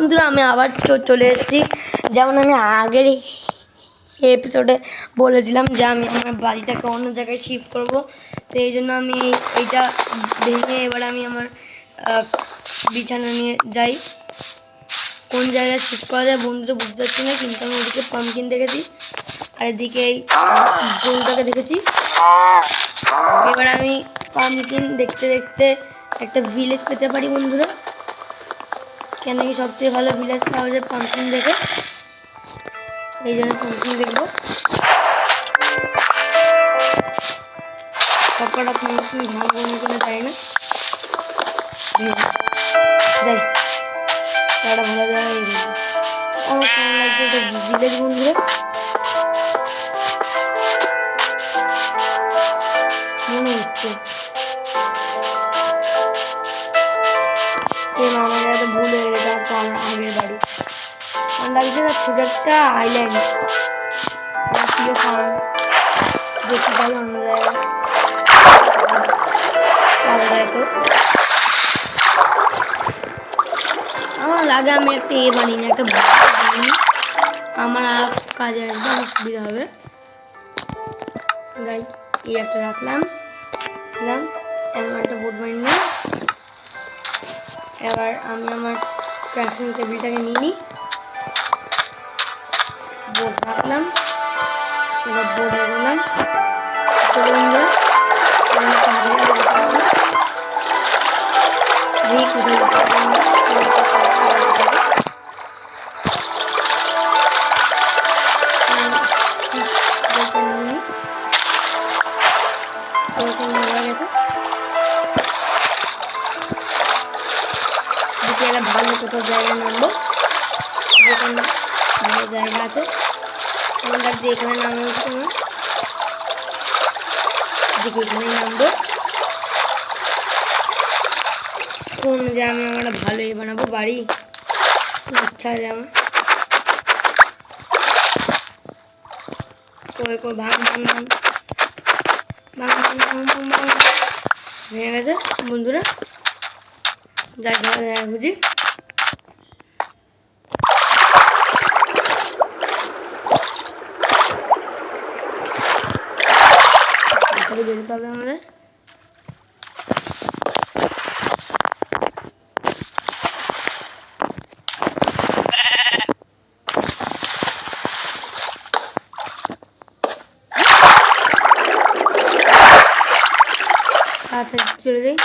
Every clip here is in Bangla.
বন্ধুরা, আমি আবার চলে এসেছি। যেমন আমি আগের এপিসোডে বলেছিলাম যে আমি আমার বাড়িটাকে অন্য জায়গায় শিফট করব। তো এই জন্য আমি এইটা ভেঙে এবার আমি আমার বিছানা নিয়ে যাই। কোন জায়গায় শিফট করা যায় বন্ধুরা বুঝতে পারছি না, কিন্তু আমি ওদিকে পাম্পকিন দেখেছি আর এদিকে এই গোলটাকে দেখেছি। এবার আমি পাম্পকিন দেখতে দেখতে একটা ভিলেজ পেতে পারি বন্ধুরা। কেন কি সবথেকে ভালো ভিলেজ পাওয়া যায় পাম্পকিন দেখে, এই জন্য পাম্পকিন দেখবো। সবকটা পাম্পকিন ভাঙবো না কিনা যাই না, যাই একটা ভালো জায়গায়। আমার কেমন লাগছে এটা ভিলেজ বন্ধুরা, মনে হচ্ছে আমার একটা ভুল হয়ে গেছে। তো আমার আগের বাড়ি আমার লাগছে না, ছোট একটা আইল্যান্ড দেখতে পাই অন্য জায়গায়। তো আমার লাগে আমি একটা বানিয়ে নিই, একটা বানিয়ে আমার আর কাজে আসবে, আমার সুবিধা হবে। যাই এই একটা রাখলাম, দিলাম এমন একটা বোর্ড বানিয়ে। এবার আমি আমার ক্রাফটিং টেবিলটাকে নিয়ে নিই, বোর্ড রাখলাম। এবার বোর্ডে গেলাম, ভালো কোথাও জায়গায় নামবো, যেখানে ভালো জায়গা আছে। আমার লাগছে এখানে নামা উচিত আমার, দেখি এখানে নামবো। কোন যে আমি আমরা ভালো বানাবো বাড়ি, আচ্ছা যে আমার কই কই ভাঙ ভাঙ ভাঙ ভাঙ ভাঙ ভাঙ ভাঙ হয়ে গেছে বন্ধুরা। যাই ভালো জায়গা বুঝি, বেরোতে হবে আমাদের। চলে যাই।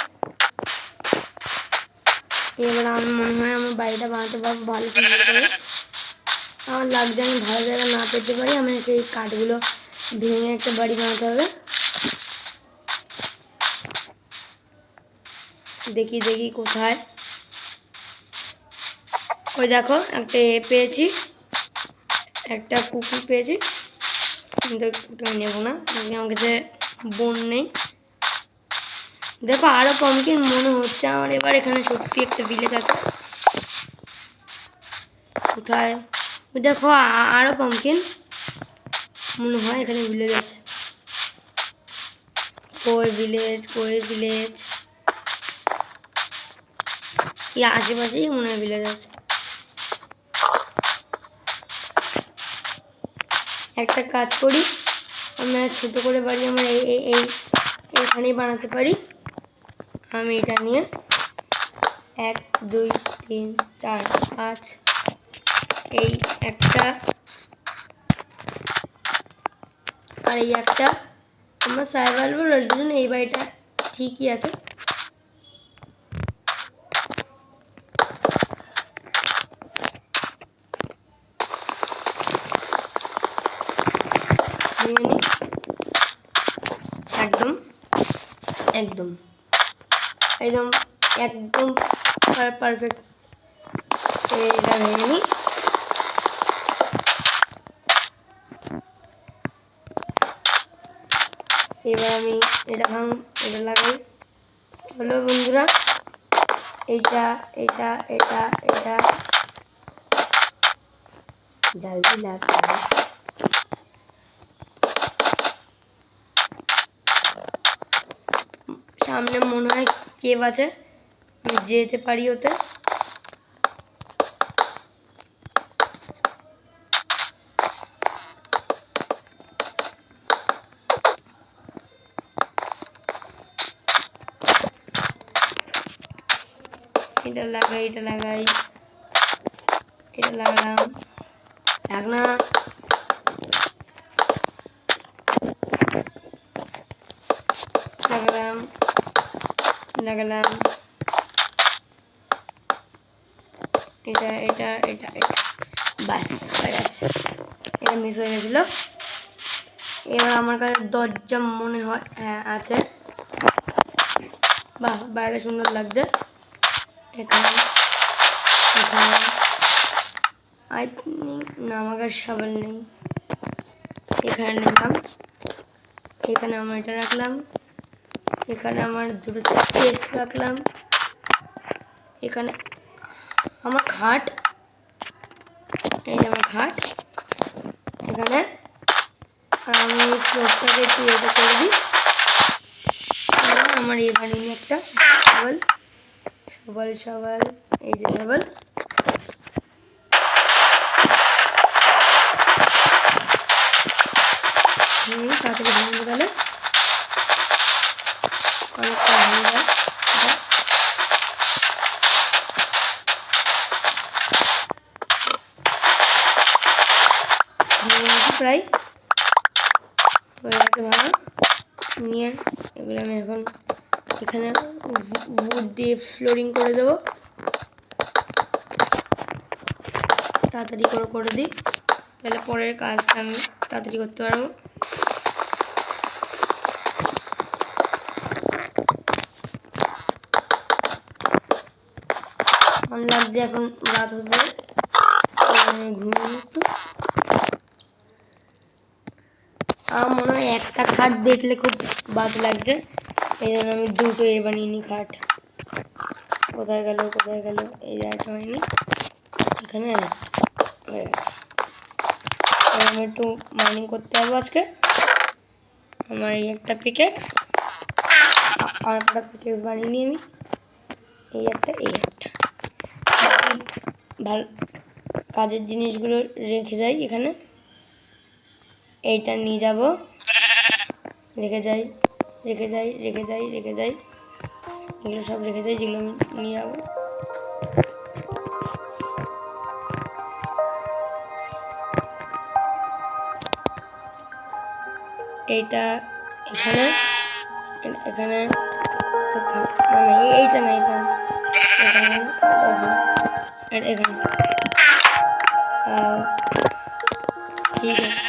এবার আমার মনে হয় আমার বাড়িটা বানাতে পারবো ভালো সুন্দর করে। আমার লাগছে আমি ভালো জায়গা না পেতে পারি, আমি সেই কাঠগুলো ভেঙে একটা বাড়ি বানাতে হবে। দেখি দেখি কোথায়, ওই দেখো একটা পেয়েছি, একটা কুকুর পেয়েছি, কিন্তু কুকুরটা নেবো না, আমার কাছে বোন নেই। দেখো আরো পাম্পকিন মনে হচ্ছে আমার। এবার এখানে সত্যি একটা ভিলেজ আছে, কোথায় ওই দেখো আরো পাম্পকিন মনে হয় এখানে ভিলেজ আছে। কই ভিলেজ, কই ভিলেজ, এই আশেপাশেই মনে হয় ভিলেজ আছে। একটা কাজ করি, আমরা ছোট করে বাড়ি আমরা এইখানেই বানাতে পারি। আমি এটা নিয়ে 1 2 3 4 5 এই একটা আর এই একটা, আমার সাইভার জন্য এই বাড়িটা ঠিকই আছে। একদম একদম একদম একদম পারফেক্ট। এটা ভেঙে নিই। এবার আমি এটা এটা লাগাই। চলো বন্ধুরা, এটা এটা এটা এটা জলদি লাগবে। সামনে মনে হয় কেভ আছে, আমি যেতে পারি ওতে। এটা লাগাই, এটা লাগাই, এটা লাগালাম, ঢাকনা, লাগালাম, লাগালাম, এটা এটা এটা এটা, বাস হয়ে গেছে। এটা মিস হয়ে গেছিল। এবার আমার কাছে দরজা মনে হয় হ্যাঁ আছে। বাহ, বাইরে সুন্দর লাগছে। এখানে এখানে আই থিঙ্ক না, আমার কাছে সাবান নেই। এখানে নিলাম, এখানে আমার এটা রাখলাম, এখানে আমার দুটো চেস্ট রাখলাম, এখানে আমার খাট, এই যে আমার খাট এখানে। আর আমি ফ্লোরটাকে একটু এটা করে দিই। আমার এখানে একটা শাবল, শাবল শাবল, এই যে শাবল। তাড়াতাড়ি ভাঙতে গেলে অনেকটা ভাঙে যায়। প্রায় হয়ে গেছে ভাঙা। নিয়ে এগুলো আমি এখন এখানে উড দিয়ে ফ্লোরিং করে দেবো। তাড়াতাড়ি করে দিই, তাহলে পরের কাজটা আমি তাড়াতাড়ি করতে পারবো। আমার লাগছে এখন রাত হচ্ছে, ঘুমিয়ে একটু। আমার মনে হয় একটা খাট দেখলে খুব বাদ লাগছে, এই জন্য আমি দুটো বানিয়ে নিই খাট। কোথায় গেল কোথায় গেল, এই জায়গাটা হয়নি, এখানে হয়ে গেছে। আমি একটু মাইনিং করতে পারবো আজকে। আমার এই একটা পিকেক্স আর একটা পিকেক্স বানিয়ে নিই আমি, এই একটা ভালো কাজের জিনিসগুলো রেখে যাই এখানে। এইটা নিয়ে যাব, রেখে যাই রেখে যাই রেখে যাই রেখে যাই, এগুলো সব রেখে যাই যেগুলো আমি নিয়ে যাবো। এইটা এখানে, এখানে মানে এইটা না, এটা এখানে এখানে ঠিক আছে।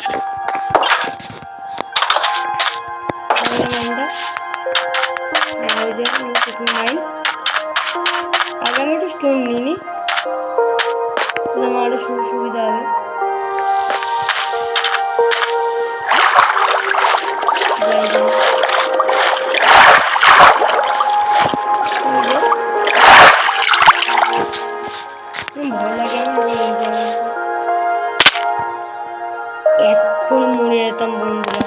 মাইন আগে আমি একটু স্টোন নিই নি, আমার আরো সুবিধা হবে। ভয় লাগে এখন মরে যেতাম বন্ধুরা।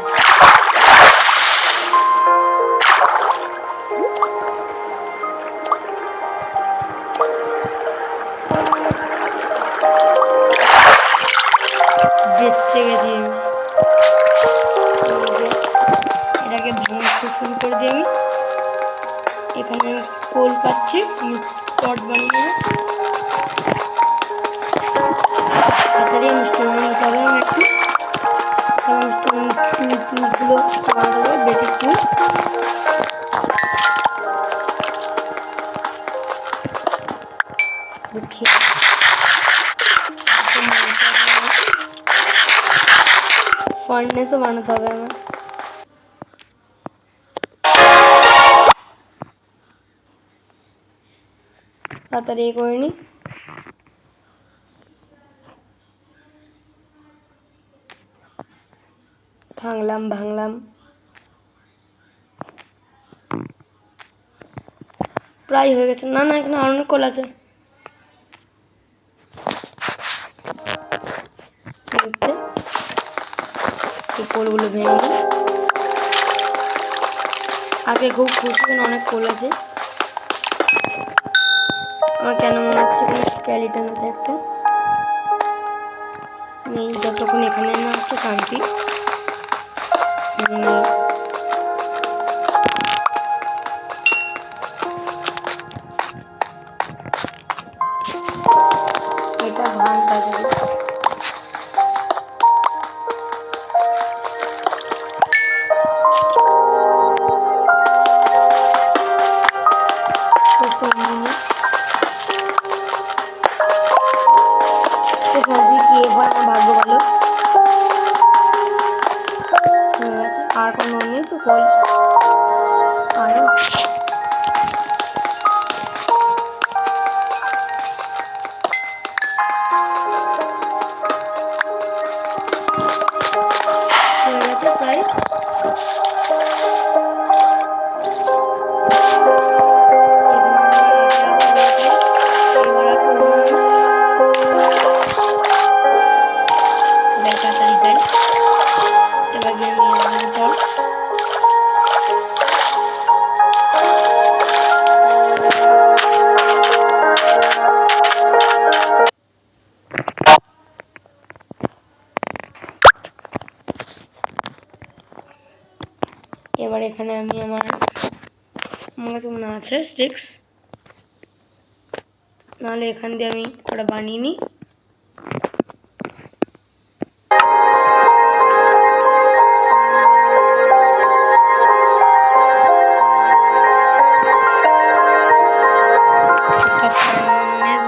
বেঁচে গেছি এটাকে ভাঙা শুরু করে দিই আমি। এখানে কোল পাচ্ছি, আমি টর্চ বানিয়ে নেব। তাড়াতাড়ি আমি স্টোন নিতে হবে আমার একটু, তাহলে আমি স্টোন টুলগুলো বানাতে পারবো, বেসিক টুলস। ফার্নেসও বানাতে হবে আমার। তাড়াতাড়ি করে নি। ভাঙলাম প্রায় হয়ে গেছে। না না, এখানে অনেক কল আছে। এই কোলগুলো ভেঙে নিই। আগে খুব খুশি, অনেক কোল আছে। আমার কেন মনে হচ্ছে কোনো স্কেলিটন আছে একটা। নেই, যতক্ষণ এখানে না আসছে শান্তি। এটা ঘন্টা যাবে। ভাগ্য ভালো হয়ে গেছে। আর কোনো নেই তো কল আরো হয়ে গেছে প্রায়। তাড়াতাড়ি যাই। এবার গিয়ে আমি টর্চ এবার এখানে আমি আমার কাছে মনে আছে স্টিক্স, নাহলে এখান দিয়ে আমি কটা বানিয়ে নিই।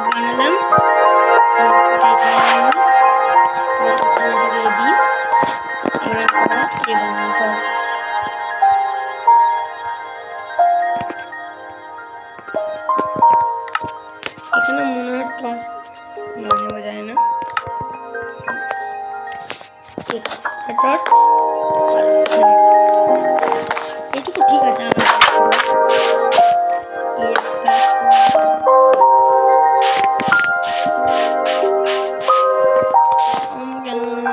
বানালাম এখানে মনে হয় টর্চ নেওয়া যায় না। টর্চ এইটুকু ঠিক আছে।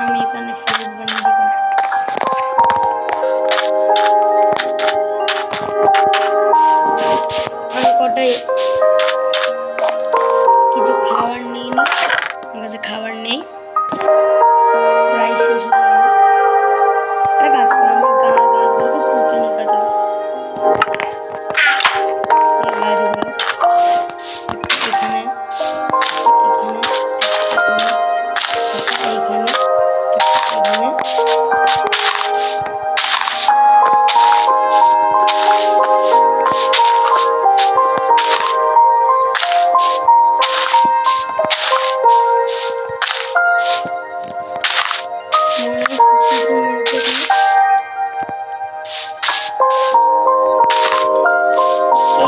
আমি এখানে ফিউজ বানিয়ে দিই। আমি কটাই কিছু খাবার নিয়ে নিই, আমার কাছে খাবার নেই, প্রায় শেষ হয়ে গেল। একটা কাজ করি, আমি গাছগুলোকে পুঁতে নিই কাজে। গাছগুলো এখানে এখানে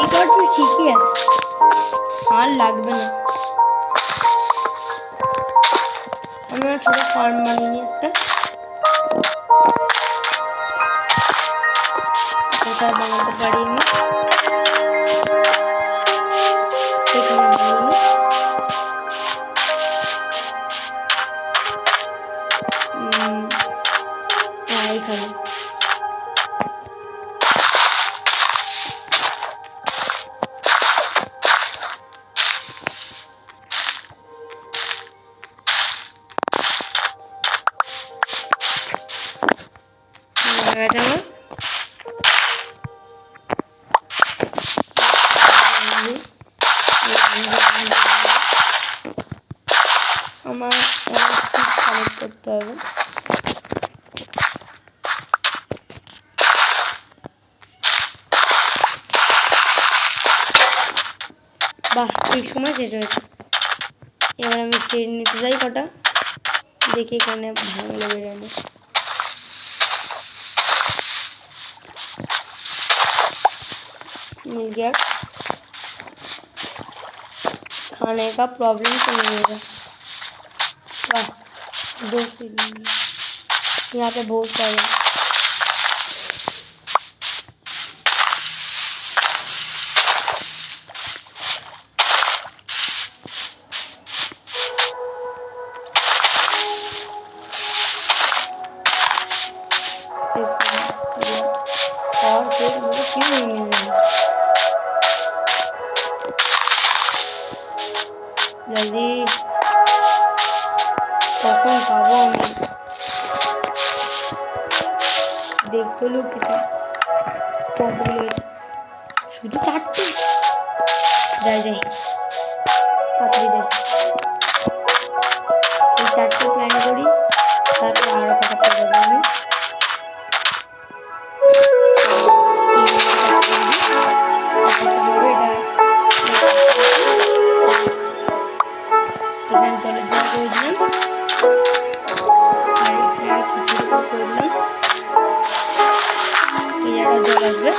এখানে ঠিকই আছে, আর লাগবে না। আমরা ছোট ফার্ম বানিয়ে একটা কোথায় বানাতে পারি আমি এখানে বানিয়ে এখানে আমার সিট কালেক্ট করতে হবে। বাহ, ঠিক সময় শেষ হয়েছে। এবার আমি সিট নিতে যাই কটা, দেখি এখানে ভাঙলে বেরোনো। मिल गया, खाने का प्रॉब्लम तो नहीं होगा। वाह, 2 सीढ़ी यहाँ पे बहुत सारे। और फिर मुझे क्यों नहीं मिल रही? जल्दी कখন পাবো আমি? দেখতে লোক কতগুলো, শুধু 4টে। যাই তাড়াতাড়ি যাই। 4টে প্ল্যান করি, তারপর আরো কটা করে দেবো আমি। এখানে জলের জল করে দিলাম, আর এখানে একটা ছোট ছোট করে দিলাম, এই একটা জল আসবে।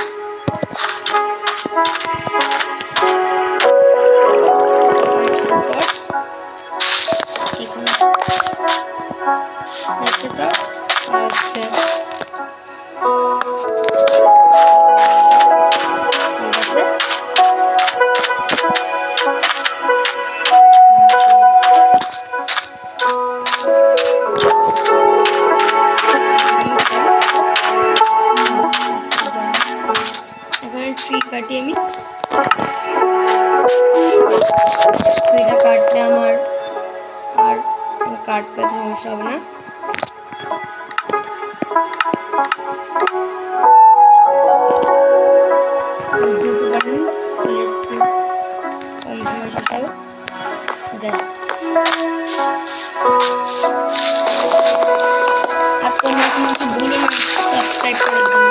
ট্রি কাটি আমি, ট্রিটা কাটলে আমার আর কাটতে সমস্যা হবে না। দুটো বাটন তাহলে একটু কম সময় শেষ হবে। যাই, আর তোমরা কিন্তু ভুলো না সাবস্ক্রাইব করার জন্য।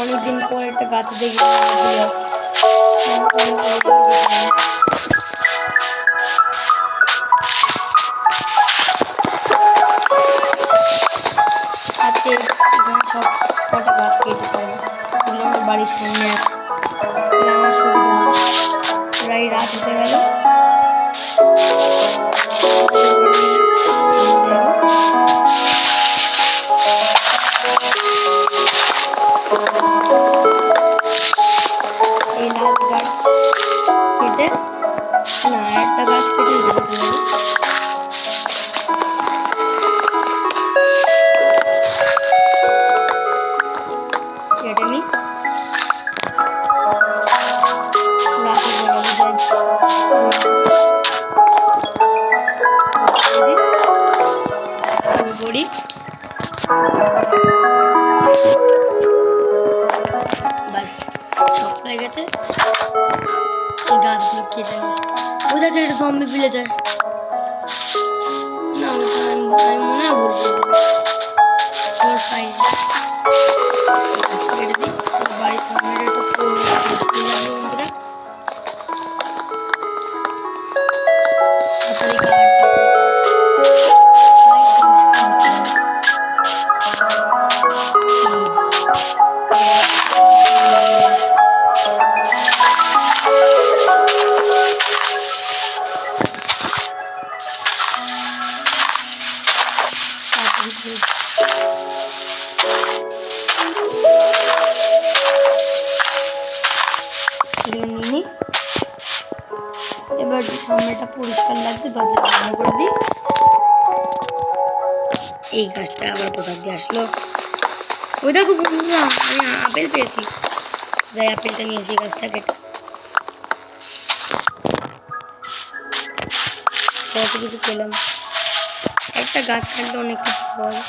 অনেকদিন পর একটা গাছ দেখি, আজকে এখানে সব কটা গাছ কেটে যাবে, এগুলো আমার বাড়ির সামনে আছে, তাহলে আমার সুবিধা হবে। প্রায় রাত হতে গেল, এই লাল গাছ কেটে না একটা গাছ কেটে দিয়েছিল, কেটে নি রাতে করি। বাস সব হয়ে গেছে, এই গাছগুলো কেটে নি। ওই দেখে একটা জম্বি ভিলেজার, না আমি মনে হয় বলবো কেটে দিই, বাড়ির সামনে একটু বন্ধুরা। এবার সামনেটা পরিষ্কার লাগছে, দরজা বন্ধ করে দিই। এই গাছটা আবার কোথা দিয়ে আসলো, ওই দেখো বন্ধুরা আমি আপেল পেয়েছি, যাই আপেলটা নিয়ে আসি, গাছটা কেটে কত কিছু পেলাম। একটা গাছ কাটলে অনেক কিছু পাওয়া যায়।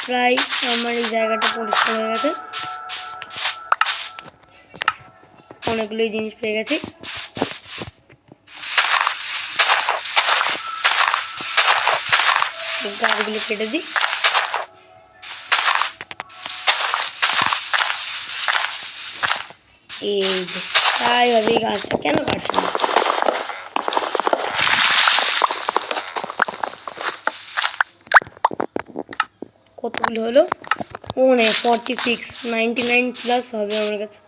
প্রায় আমার এই জায়গাটা পরিষ্কার হয়ে গেছে, অনেকগুলোই জিনিস পেয়ে গেছি। গাছগুলো কেটে দিই, এই যে তাই হবে। এই গাছটা কেন কাটছে না, কতগুলো হলো, অনেক 46 99 প্লাস হবে আমার কাছে।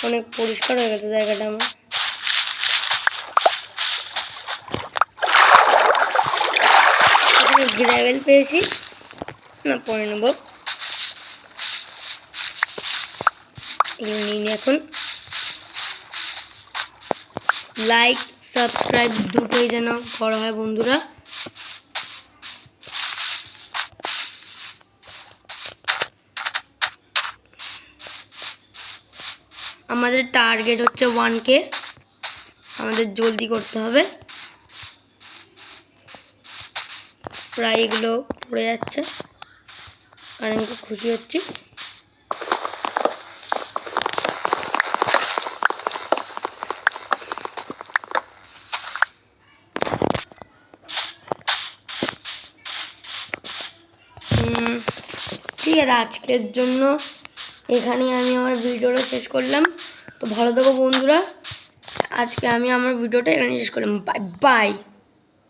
অনেক পরিষ্কার হয়ে গেছে জায়গাটা আমার। এখানে গ্রাভেল পেয়েছি, না পরে নেব। এগুলো নিয়ে নিই এখন। লাইক সাবস্ক্রাইব দুটোই যেন করা হয় বন্ধুরা। আমাদের টার্গেট হচ্ছে 1K, আমাদের জলদি করতে হবে। প্রায় এগুলো পড়ে যাচ্ছে আর আমি খুব খুশি হচ্ছি। ঠিক আছে, আজকের জন্য এখানেই আমি আমার ভিডিওটা শেষ করলাম। তো ভালো থেকো বন্ধুরা, আজকে আমি আমার ভিডিওটা এখানে শেষ করলাম। Bye bye.